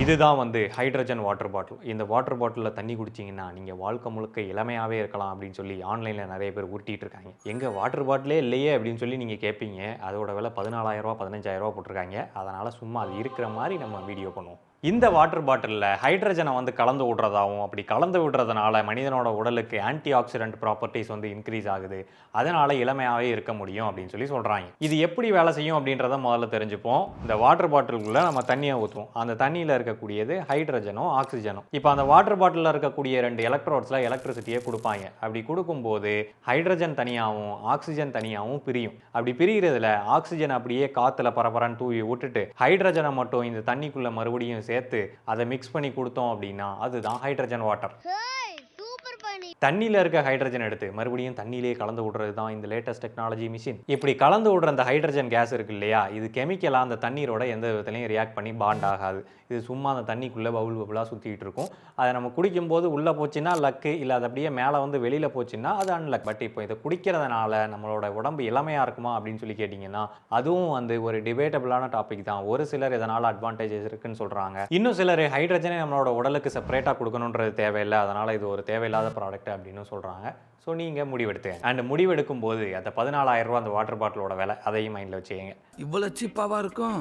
இதுதான் வந்து hydrogen water bottle. இந்த வாட்டர் பாட்டிலில் தண்ணி குடிச்சிங்கன்னா நீங்கள் வாழ்க்கை முழுக்க இளமையாகவே இருக்கலாம் அப்படின்னு சொல்லி ஆன்லைனில் நிறைய பேர் உருட்டிட்டு இருக்காங்க. எங்கே வாட்டர் பாட்டிலே இல்லையே அப்படின்னு சொல்லி நீங்கள் கேட்பீங்க. அதோட விலை 14,000 15,000 போட்டிருக்காங்க. அதனால் சும்மா அது இருக்கிற மாதிரி நம்ம வீடியோ பண்ணுவோம். இந்த வாட்டர் பாட்டிலில் ஹைட்ரஜனை வந்து கலந்து விடுறதாகவும், அப்படி கலந்து விடுறதுனால மனிதனோட உடலுக்கு ஆன்டி ஆக்சிடென்ட் ப்ராப்பர்ட்டிஸ் வந்து இன்க்ரீஸ் ஆகுது. அதனால் இளமையாகவே இருக்க முடியும் அப்படின்னு சொல்லி சொல்கிறாங்க. இது எப்படி வேலை செய்யும் அப்படின்றத முதல்ல தெரிஞ்சுப்போம். இந்த வாட்டர் பாட்டிலுக்குள்ளே நம்ம தண்ணியை ஊற்றுவோம். அந்த தண்ணியில் இருக்கக்கூடியது ஹைட்ரஜனும் ஆக்சிஜனும். இப்போ அந்த வாட்டர் பாட்டிலில் இருக்கக்கூடிய 2 எலக்ட்ரோட்ஸில் எலக்ட்ரிசிட்டியை கொடுப்பாங்க. அப்படி கொடுக்கும்போது ஹைட்ரஜன் தனியாகவும் ஆக்சிஜன் தனியாகவும் பிரியும். அப்படி பிரிகிறதுல ஆக்சிஜன் அப்படியே காற்றுல பரபரன்னு தூவி விட்டுட்டு ஹைட்ரஜனை மட்டும் இந்த தண்ணிக்குள்ளே மறுபடியும் சேர்த்து அதை மிக்ஸ் பண்ணி கொடுத்தோம் அப்படின்னா அதுதான் ஹைட்ரஜன் வாட்டர். தண்ணியில் இருக்க ஹைட்ரஜன் எடுத்து மறுபடியும் தண்ணியிலேயே கலந்து விடுறது தான் இந்த லேட்டஸ்ட் டெக்னாலஜி மிஷின். இப்படி கலந்து விடுற அந்த ஹைட்ரஜன் கேஸ் இருக்கு இல்லையா, இது கெமிக்கலாக அந்த தண்ணீரோட எந்த விதத்துலையும் ரியாக்ட் பண்ணி பாண்ட் ஆகாது. இது சும்மா அந்த தண்ணிக்குள்ளே பபுளாக சுற்றிட்டு இருக்கும். அதை நம்ம குடிக்கும்போது உள்ளே போச்சுன்னா லக்கு, இல்லை அது அப்படியே மேலே வந்து வெளியில் போச்சுன்னா அது அன்லக். பட் இப்போ இதை குடிக்கிறதுனால நம்மளோட உடம்பு இளமையாக இருக்குமா அப்படின்னு சொல்லி கேட்டிங்கன்னா அதுவும் வந்து ஒரு டிபேட்டபிளான டாபிக் தான். ஒரு சிலர் இதனால் அட்வான்டேஜஸ் இருக்குன்னு சொல்கிறாங்க. இன்னும் சிலர் ஹைட்ரஜனை நம்மளோட உடலுக்கு செப்பரேட்டாக கொடுக்கணுன்றது தேவையில்லை, அதனால் இது ஒரு தேவையில்லாத ப்ராடக்ட் அப்படின்னு சொல்கிறாங்க. ஸோ நீங்கள் முடிவெடுத்துங்க. அண்ட் முடிவெடுக்கும் போது அந்த 14,000 ரூபா அந்த வாட்டர் பாட்டிலோட விலை, அதையும் மைண்டில் வச்சுக்கங்க. இவ்வளோ சீப்பாவா இருக்கும்?